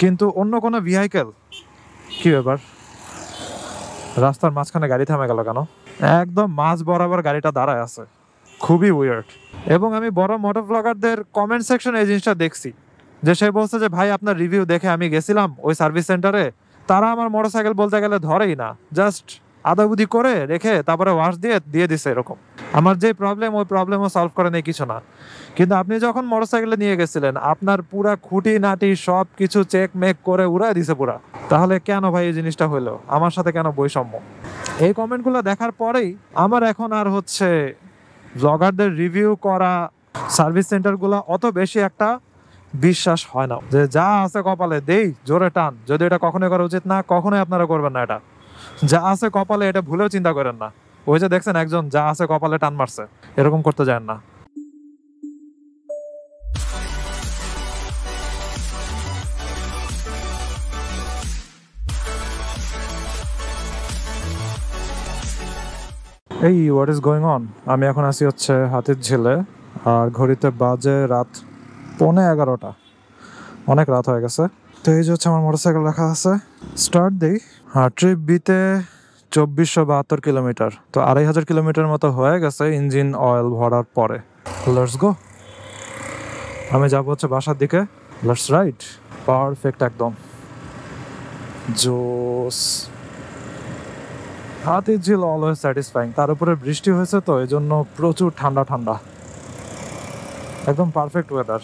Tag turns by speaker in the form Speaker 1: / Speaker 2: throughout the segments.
Speaker 1: কিন্তু অন্য কোনো ভেহিকেল, কি ব্যাপার, রাস্তার মাঝখানে গাড়ি থামে গেল কেন? একদম মাঝ বরাবর গাড়িটা দাঁড়ায় আছে, খুবই উইয়ার্ড। এবং আমি বড় মোটর ব্লগারদের কমেন্ট সেকশনে এই জিনিসটা দেখছি, যে সে বলছে যে ভাই আপনার রিভিউ দেখে আমি গেছিলাম ওই সার্ভিস সেন্টারে, তারা আমার মোটরসাইকেল বলতে গেলে ধরেই না, জাস্ট আদাবুদি করে রেখে তারপরে ওয়াশ দিয়ে দিয়ে দিছে এরকম। আমার যে প্রবলেম ওই প্রবলেমও সলভ করে নেই কিছু না। কিন্তু আপনি যখন মোটরসাইকেলে নিয়ে গেছিলেন আপনার পুরা খুঁটি নাটি সব কিছু চেক মেক করে উড়াই দিছে পুরা। তাহলে কেন ভাই এই জিনিসটা হলো, আমার সাথে কেন বৈষম্য? এই কমেন্টগুলো দেখার পরেই আমার এখন আর হচ্ছে ব্লগারদের রিভিউ করা সার্ভিস সেন্টারগুলো অত বেশি একটা বিশ্বাস হয় না, যে যা আছে কপালে দেই জোরে টান। যদি এটা কখনোই করা উচিত না, কখনোই আপনারা করবেন না। এটা যা আছে কপালে এটা ভুলেও চিন্তা করেন না। ওই যে দেখছেন একজন যা আছে কপালে টান মারছে, এরকম করতে যান না। এই হোয়াট ইজ গোয়িং অন। আমি এখন আছি হচ্ছে হাতিরঝিলে, আর ঘড়িতে বাজে রাত 11:15। অনেক রাত হয়ে গেছে। তো এই যে হচ্ছে আমার মোটরসাইকেল রাখা আছে, স্টার্ট দিই। আর ট্রিপ বিতে 2472 কিলোমিটার, তো 2500 কিলোমিটার মতো হয়ে গেছে ইঞ্জিন অয়েল ভরার পরে। Let's go. আমি যাবো হচ্ছে বাসার দিকে। Let's ride. পারফেক্ট, একদম জোস। Hatirjheel always satisfying. তার উপরে বৃষ্টি হয়েছে তো এই জন্য প্রচুর ঠান্ডা ঠান্ডা, একদম পারফেক্ট ওয়েদার,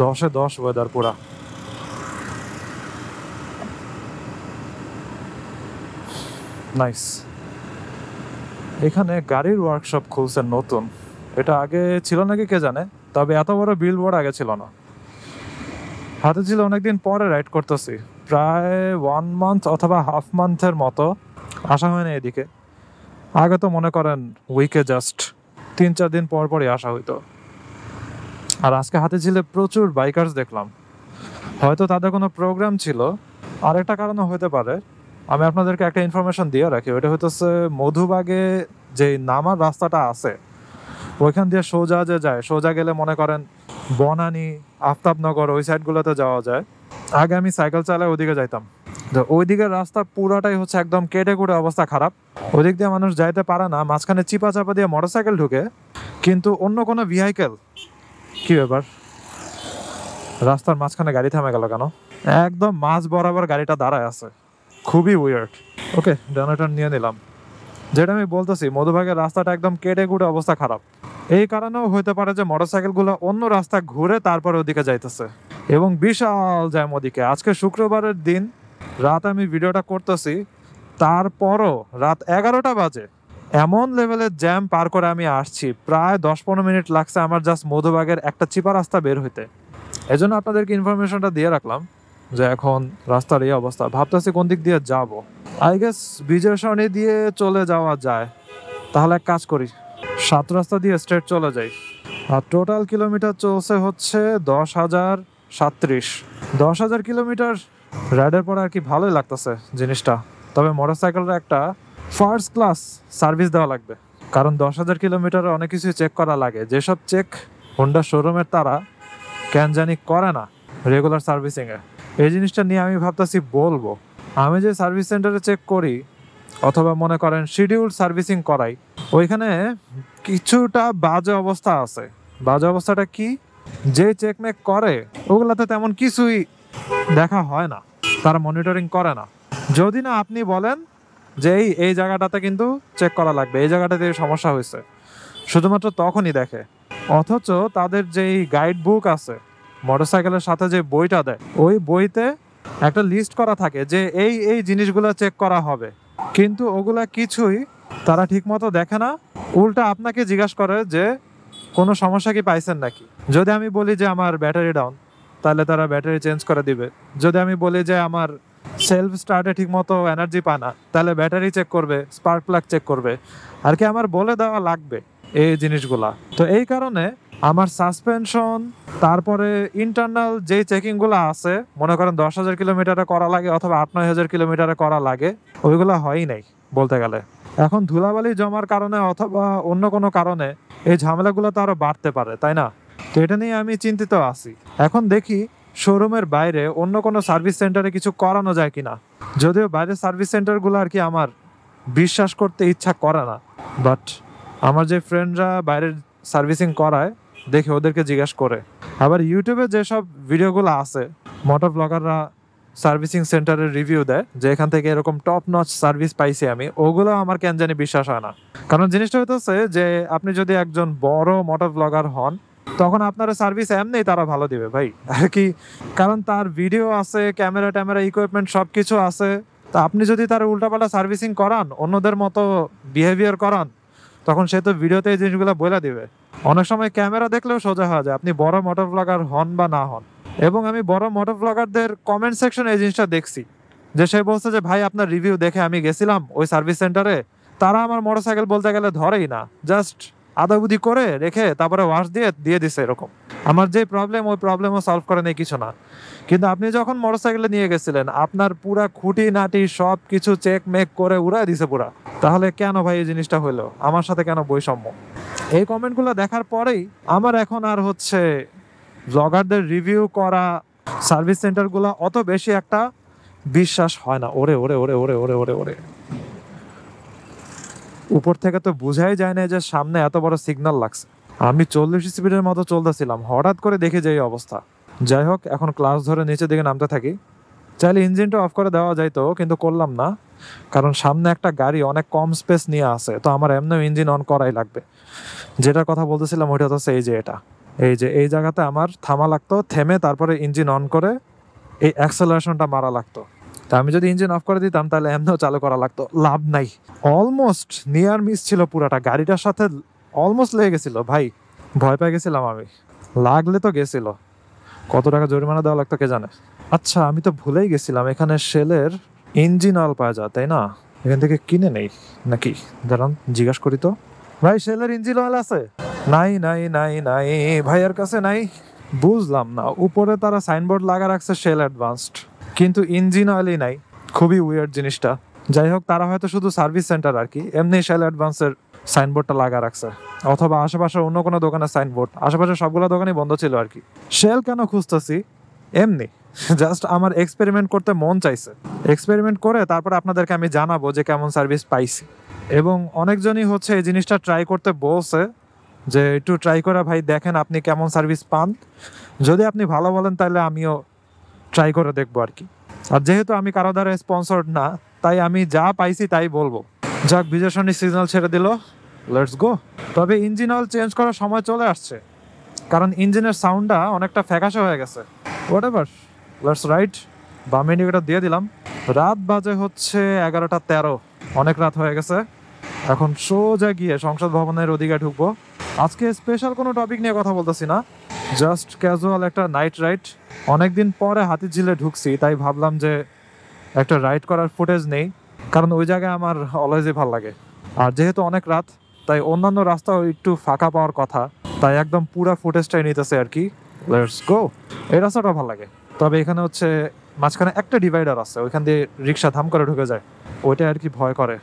Speaker 1: 10-এ 10 ওয়েদার পুরা। নাইস। এখানে গাড়ির ওয়ার্কশপ খুলছে নতুন, এটা আগে ছিল নাকি কে জানে, তবে এত বড় বিলবোর্ড আগে ছিল না। হাতিরঝিলে অনেকদিন পরে রাইড করতেছি, প্রায় 1 মান্থ অথবা হাফ মান্থের মতো আসা হয় না এদিকে। আগে তো মনে করেন উইকে জাস্ট 3-4 দিন পর পরই আসা হইতো। আর আজকে হাতিরঝিলে প্রচুর বাইকার্স দেখলাম, হয়তো তাদের কোনো প্রোগ্রাম ছিল। আরেকটা কারণও হতে পারে, আমি আপনাদেরকে একটা ইনফরমেশন দিয়ে রাখি। ওইটা হইতেছে মধুবাগে যে নামার রাস্তাটা আছে ওইখান দিয়ে সোজা যে যায়, সোজা গেলে মনে করেন বনানী, আফতাবনগর ওই সাইডগুলোতে যাওয়া যায়। আগে আমি সাইকেল চালায় ওইদিকে যাইতাম, তো ওই দিকের রাস্তা পুরাটাই হচ্ছে একদম কেটে কুটে অবস্থা খারাপ। ওইদিক দিয়ে মানুষ যাইতে পারে না, মাঝখানে চিপা চাপা দিয়ে মোটরসাইকেল ঢুকে। কিন্তু অন্য কোনো ভেহিকেল, কি ব্যাপার, রাস্তার মাঝখানে গাড়ি থামে গেল কেন? একদম মাঝ বরাবর গাড়িটা দাঁড়ায় আছে, খুবই উইয়ার্ড। ওকে, ডানাটার নিয়ে নিলাম। যেটা আমি বলতেছি, মধুবাগের রাস্তাটা একদম কেটে কুটে অবস্থা খারাপ। এই কারণেও হইতে পারে যে মোটরসাইকেলগুলো অন্য রাস্তা ঘুরে তারপরে ওদিকে যাইতেছে, এবং বিশাল জ্যাম ওদিকে। আজকে শুক্রবারের দিন, রাত আমি ভিডিওটা করতেছি, তারপরও রাত 11টা বাজে, এমন লেভেলের জ্যাম পার করে আমি আসছি। প্রায় 10-15 মিনিট লাগছে আমার জাস্ট মধুবাগের একটা চিপা রাস্তা বের হইতে। এই জন্য আপনাদেরকে ইনফরমেশনটা দিয়ে রাখলাম যে এখন রাস্তার এই অবস্থা। ভাবতেছি কোন দিক দিয়ে যাব। আই গেস বিজয় সরণি দিয়ে চলে যাওয়া যায়। তাহলে এক কাজ করি, 7 রাস্তা দিয়ে স্ট্রেট চলে যাই। আর টোটাল কিলোমিটার চলছে হচ্ছে 10,037। 10,000 কিলোমিটার রাইডের পর আর কি ভালোই লাগতেছে জিনিসটা। তবে মোটরসাইকেলের একটা ফার্স্ট ক্লাস সার্ভিস দেওয়া লাগবে, কারণ 10,000 কিলোমিটারে অনেক কিছু চেক করা লাগে, যেসব চেক হোন্ডা শোরুমের তারা কেন জানি করে না রেগুলার সার্ভিসিংয়ে। এই জিনিসটা নিয়ে আমি ভাবতেছি বলবো। আমি যে সার্ভিস সেন্টারে চেক করি অথবা মনে করেন শিডিউল সার্ভিসিং করাই, ওইখানে কিছুটা বাজে অবস্থা আছে। বাজে অবস্থাটা কি, যে চেকমেক করে ওগুলাতে তেমন কিছুই দেখা হয় না, তারা মনিটরিং করে না। যদি না আপনি বলেন যে এই জায়গাটাতে কিন্তু চেক করা লাগবে, এই জায়গাটাতে সমস্যা হয়েছে, শুধুমাত্র তখনই দেখে। অথচ তাদের যেই গাইড বুক আছে মোটরসাইকেলের সাথে যে বইটা দেয়, ওই বইতে একটা লিস্ট করা থাকে যে এই জিনিসগুলো চেক করা হবে, কিন্তু ওগুলা কিছুই তারা ঠিক মতো দেখে না। উল্টা আপনাকে জিজ্ঞাসা করে যে কোনো সমস্যা কি পাইছেন নাকি। যদি আমি বলি যে আমার ব্যাটারি ডাউন, তাহলে তারা ব্যাটারি চেঞ্জ করে দিবে। যদি আমি বলি যে আমার সেলফ স্টার্টে ঠিক মতো এনার্জি পায় না, তাহলে ব্যাটারি চেক করবে, স্পার্ক প্লাগ চেক করবে। আর কি আমার বলে দেওয়া লাগবে এই জিনিসগুলা। তো এই কারণে আমার সাসপেনশন, তারপরে ইন্টারনাল যেই চেকিংগুলো আছে, মনে করেন 10,000 কিলোমিটারে করা লাগে অথবা 8-9 হাজার কিলোমিটারে করা লাগে, ওইগুলো হয়ই নাই বলতে গেলে। এখন ধুলাবালি জমার কারণে অথবা অন্য কোনো কারণে এই ঝামেলাগুলো তো আরো বাড়তে পারে, তাই না? তো এটা নিয়ে আমি চিন্তিত আছি। এখন দেখি শোরুমের বাইরে অন্য কোনো সার্ভিস সেন্টারে কিছু করানো যায় কিনা। যদিও বাইরের সার্ভিস সেন্টারগুলো আর কি আমার বিশ্বাস করতে ইচ্ছা করে না, বাট আমার যে ফ্রেন্ডরা বাইরের সার্ভিসিং করায় দেখে ওদেরকে জিজ্ঞেস করে। আবার ইউটিউবে যেসব ভিডিওগুলো আছে মোটর ব্লগাররা সার্ভিসিং সেন্টারের রিভিউ দেয় যে এখান থেকে এরকম টপ নচ সার্ভিস পাইছি আমি, ওগুলো আমার কেন জানি বিশ্বাস হয় না। কারণ জিনিসটা হইতেছে যে আপনি যদি একজন বড় মোটর ব্লগার হন তখন আপনার সার্ভিস এমনি তারা ভালো দিবে ভাই আর কি, কারণ তার ভিডিও আছে, ক্যামেরা ট্যামেরা ইকুইপমেন্ট সব কিছু আছে। তা আপনি যদি তার উল্টাপাল্টা সার্ভিসিং করান, অন্যদের মতো বিহেভিয়ার করান, তখন সে তো ভিডিওতে এই জিনিসগুলো বলে দিবে। অনেক সময় ক্যামেরা দেখলেও সোজা হওয়া যায় আপনি বড় মোটর ব্লগার হন বা না হন। এবং আমি বড় মোটর ব্লগারদের কমেন্ট সেকশনে এই জিনিসটা দেখছি যে সে বলছে যে ভাই আপনার রিভিউ দেখে আমি গেছিলাম ওই সার্ভিস সেন্টারে, তারা আমার মোটরসাইকেল বলতে গেলে ধরেই না, জাস্ট আদাবুদি করে রেখে তারপরে ওয়াশ দিয়ে দিয়ে দিছে এরকম। আমার যে প্রবলেম ওই প্রবলেমও সলভ করে নেই কিছু না। কিন্তু আপনি যখন মোটরসাইকেলে নিয়ে গেছিলেন আপনার পুরা খুঁটি নাটি সব কিছু চেক মেক করে উড়ায় দিছে পুরা, তাহলে কেন ভাই এই জিনিসটা হইলো, আমার সাথে কেন বৈষম্য? এই কমেন্টগুলো দেখার পরেই আমার এখন আর হচ্ছে ব্লগারদের রিভিউ করা সার্ভিস সেন্টারগুলো অত বেশি একটা বিশ্বাস হয় না। ওরে ওরে ওরে ওরে ওরে ওরে ওরে, উপর থেকে তো বোঝাই যায় না যে সামনে এত বড় সিগন্যাল লাগছে। আমি 40 স্পিডের মতো চলতেছিলাম, হঠাৎ করে দেখে যে এই অবস্থা। যাই হোক, এখন ক্লাস ধরে নিচের দিকে নামতে থাকি। চাইলে ইঞ্জিনটা অফ করে দেওয়া যাইতো, কিন্তু করলাম না, কারণ সামনে একটা গাড়ি অনেক কম স্পেস নিয়ে আসে, তো আমার এমনিও ইঞ্জিন অন করাই লাগবে। যেটার কথা বলতেছিলাম ওইটা হচ্ছে এই যে এটা, এই যে এই জায়গাতে আমার থামা লাগতো, থেমে তারপরে ইঞ্জিন অন করে এই অ্যাক্সেলারেশনটা মারা লাগতো। তা আমি যদি ইঞ্জিন অফ করে দিতাম তাহলে এমনিও চালু করা লাগতো, লাভ নাই। অলমোস্ট নিয়ার মিস ছিল পুরাটা, গাড়িটার সাথে অলমোস্ট লেগে গেছিল ভাই, ভয় পেয়ে গেছিলাম আমি। লাগলে তো গেছিল, কত টাকা জরিমানা দেওয়া লাগতো কে জানে। আচ্ছা আমি তো ভুলেই গেছিলাম, এখানে শেলের ইঞ্জিন অয়েল পাওয়া যায় তাই না? এখান থেকে কিনে নেই নাকি, দাঁড়ান জিজ্ঞাসা করি তো। ভাই শেলের ইঞ্জিন অয়েল আছে? নাই নাই নাই নাই ভাইয়ের কাছে নাই। বুঝলাম না, উপরে তারা সাইনবোর্ড লাগা রাখছে শেল অ্যাডভান্সড, কিন্তু ইঞ্জিন অয়েলই নাই। খুবই উইয়ার্ড জিনিসটা। যাই হোক, তারা হয়তো শুধু সার্ভিস সেন্টার আর কি, এমনি শেল অ্যাডভান্সের সাইনবোর্ডটা লাগা রাখছে, অথবা আশেপাশে অন্য কোনো দোকানের সাইনবোর্ড। আশেপাশে সবগুলো দোকানই বন্ধ ছিল আর কি। শেল কেন খুঁজতেছি? এমনি জাস্ট আমার এক্সপেরিমেন্ট করতে মন চাইছে। এক্সপেরিমেন্ট করে তারপরে আপনাদেরকে আমি জানাবো যে কেমন সার্ভিস পাইছি। এবং অনেকজনই হচ্ছে এই জিনিসটা ট্রাই করতে বলছে যে একটু ট্রাই করে ভাই দেখেন আপনি কেমন সার্ভিস পান, যদি আপনি ভালো বলেন তাহলে আমিও ট্রাই করে দেখবো আর কি। আর যেহেতু আমি কারো দ্বারা স্পন্সর্ড না, তাই আমি যা পাইছি তাই বলবো। যাক, বিজয় সরণি সিগন্যাল ছেড়ে দিল, লেটস গো। তবে ইঞ্জিন অয়েল চেঞ্জ করার সময় চলে আসছে, কারণ ইঞ্জিনের সাউন্ডটা অনেকটা ফ্যাকাশে হয়ে গেছে। Whatever, let's ride. বাম ইন্ডিকেটর দিয়ে দিলাম। রাত বাজে হচ্ছে 11:13, অনেক রাত হয়ে গেছে। এখন সোজা গিয়ে সংসদ ভবনের ওদিকে ঢুকবো। আজকে স্পেশাল কোনো টপিক নিয়ে কথা বলতেছি না, জাস্ট ক্যাজুয়াল একটা নাইট রাইড। অনেকদিন পরে হাতিঝিলে ঢুকছি, তাই ভাবলাম যে একটা রাইড করার ফুটেজ নেই, কারণ ওই জায়গায় আমার অলওয়েজই ভালো লাগে। আর যেহেতু অনেক রাত, তাই অন্যান্য রাস্তাও একটু ফাঁকা পাওয়ার কথা, তাই একদম পুরো ফুটেজটাই নিতেছে আর কি। Let's go. এই রাস্তাটা ভালো লাগে, তবে এখানে হচ্ছে মাঝখানে একটা ডিভাইডার আছে, ওইখান দিয়ে রিক্সা ধাম করে ঢুকে যায়, ওইটা আর কি ভয় করে।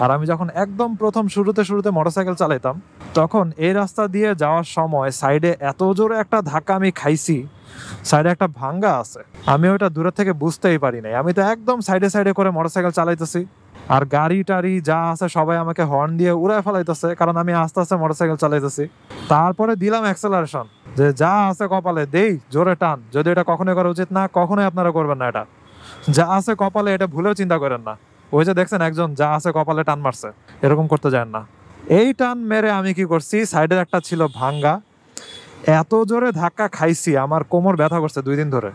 Speaker 1: আর আমি যখন একদম প্রথম শুরুতে মোটরসাইকেল চালাইতাম, তখন এই রাস্তা দিয়ে যাওয়ার সময় সাইডে এত জোরে একটা ধাক্কা আমি খাইছি, সাইডে একটা ভাঙ্গা আছে, আমি ওইটা দূরের থেকে বুঝতেই পারি নাই। আমি তো একদম সাইডে সাইডে করে মোটরসাইকেল চালাইতেছি, আর গাড়ি টাড়ি যা আছে সবাই আমাকে হর্ন দিয়ে উড়ায় ফেলাইতেছে, কারণ আমি আস্তে আস্তে মোটরসাইকেল চালাইতেছি। তারপরে দিলাম অ্যাক্সেলারেশন, যে যা আছে কপালে দেই, জোরে টান। যদি এটা কখনোই করা উচিত না, কখনোই আপনারা করবেন না এটা। যা আছে কপালে এটা ভুলেও চিন্তা করেন না। ওই যে দেখছেন একজন যা আছে কপালে টান মারছে, এরকম করতে যান না। এই টান মেরে আমি কি করছি, সাইডের একটা ছিল ভাঙ্গা, এত জোরে ধাক্কা খাইছি আমার কোমর ব্যথা করছে 2 দিন ধরে।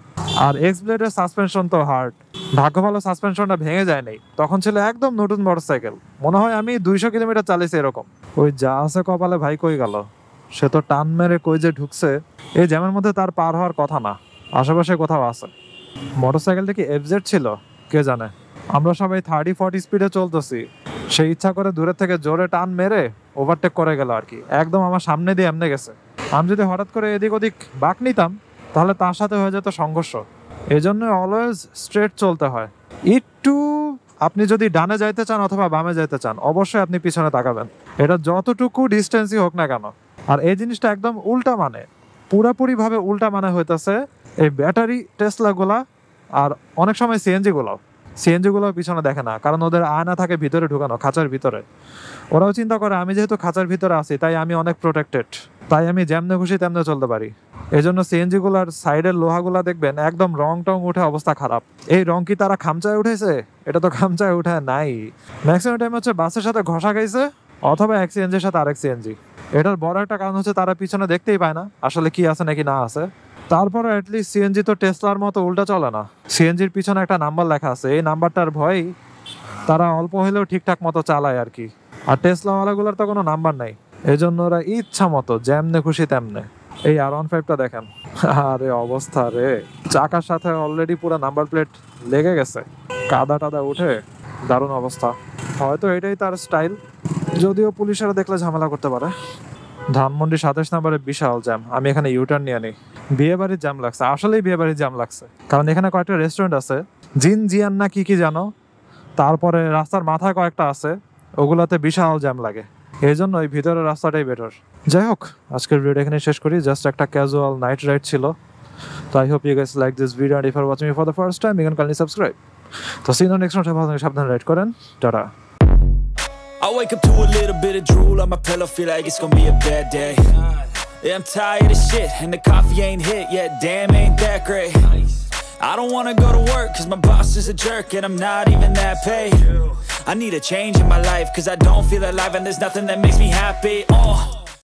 Speaker 1: আর এক্স ব্লেডের সাসপেনশন তো হার্ড, ভাগ্য ভালো সাসপেনশনটা ভেঙে যায় নাই, তখন ছিল একদম নতুন মোটরসাইকেল, মনে হয় আমি 200 কিলোমিটার চালিয়েছি এরকম। ওই যা আছে কপালে ভাই কই গেল, সে তো টান মেরে কই যে ঢুকছে। এই জ্যামের মধ্যে তার পার হওয়ার কথা না, আশেপাশে কোথাও আছে। মোটরসাইকেলটা কি এফজেড ছিল কে জানে। আমরা সবাই 30-40 স্পিডে চলতেছি, সে ইচ্ছা করে দূরের থেকে জোরে টান মেরে ওভারটেক করে গেল আর কি, একদম আমার সামনে দিয়ে এমনে গেছে। আমি যদি হঠাৎ করে এদিক ওদিক বাঁক নিতাম তাহলে তার সাথে হয়ে যেত সংঘর্ষ। এই জন্য অলওয়েজ স্ট্রেট চলতে হয়। একটু আপনি যদি ডানে যাইতে চান অথবা বামে যাইতে চান, অবশ্যই আপনি পিছনে তাকাবেন, এটা যতটুকু ডিস্টেন্সই হোক না কেন। আর এই জিনিসটা একদম উল্টা, মানে পুরাপুরি ভাবে উল্টা মানে হইতেছে এই ব্যাটারি টেসলাগুলা আর অনেক সময় সিএনজিগুলো পিছনে দেখে না, কারণ ওদের আয়না থাকে ভিতরে ঢুকানো, খাঁচার ভিতরে। ওরাও চিন্তা করে আমি যেহেতু খাঁচার ভিতরে আছি তাই আমি অনেক প্রোটেক্টেড, তাই আমি যেমনে খুশি তেমনে চলতে পারি। এই জন্য সিএনজিগুলার সাইডের লোহাগুলা দেখবেন একদম রং টং উঠে অবস্থা খারাপ। এই রং কি তারা খামচায় উঠেছে? এটা তো খামচায় উঠে নাই। ম্যাক্সিমাম টাইম হচ্ছে বাসের সাথে ঘষা খাইছে অথবা এক সিএনজির সাথে আরেক সিএনজি। এটার বড় একটা কারণ হচ্ছে তারা পিছনে দেখতেই পায় না আসলে কি আছে নাকি না আছে। তারপরে অ্যাটলিস্ট সিএনজি তো টেসলার মতো উল্টা চলে না। সিএনজির পিছনে একটা নাম্বার লেখা আছে, এই নাম্বারটার ভয়েই তারা অল্প হলেও ঠিকঠাক মতো চালায় আর কি। আর টেসলাওয়ালাগুলোর তো কোনো নাম্বার নাই, এই জন্য ওরা ইচ্ছা মতো যেমনে খুশি তেমনে। এই R15টা দেখেন, আরে অবস্থা রে, চাকার সাথে অলরেডি পুরো নাম্বার প্লেট লেগে গেছে, কাদা টাদা উঠে দারুণ অবস্থা। হয়তো এটাই তার স্টাইল, যদিও পুলিশেরা দেখলে ঝামেলা করতে পারে। ধানমন্ডি 27 নম্বরে বিশাল জ্যাম। আমি এখানে ইউটার্ন নিয়ে নিই। বিয়ে বাড়ির জ্যাম লাগছে, আসলেই বিয়ে বাড়ির জ্যাম লাগছে, কারণ এখানে কয়েকটা রেস্টুরেন্ট আছে, জিন জিয়ান না কি কি জানো, তারপরে রাস্তার মাথায় কয়েকটা আছে, ওগুলাতে বিশাল জ্যাম লাগে। এই জন্য ওই ভিতরের রাস্তাটাই বেটার। যাই হোক, আজকের ভিডিও এখানে শেষ করি। জাস্ট একটা ক্যাজুয়াল নাইট রাইড ছিল। তো I hope you guys like this video, and if you are watching me for the first time, you can kindly subscribe. তো see you on next one. ভালো সাবধানে ride করেন, tata.
Speaker 2: I wake up to a little bit of drool on my pillow, feel like it's gonna be a bad day. Yeah, I'm tired of shit, and the coffee ain't hit yet, damn ain't that great. I don't wanna go to work, cause my boss is a jerk, and I'm not even that paid. I need a change in my life, cause I don't feel alive, and there's nothing that makes me happy.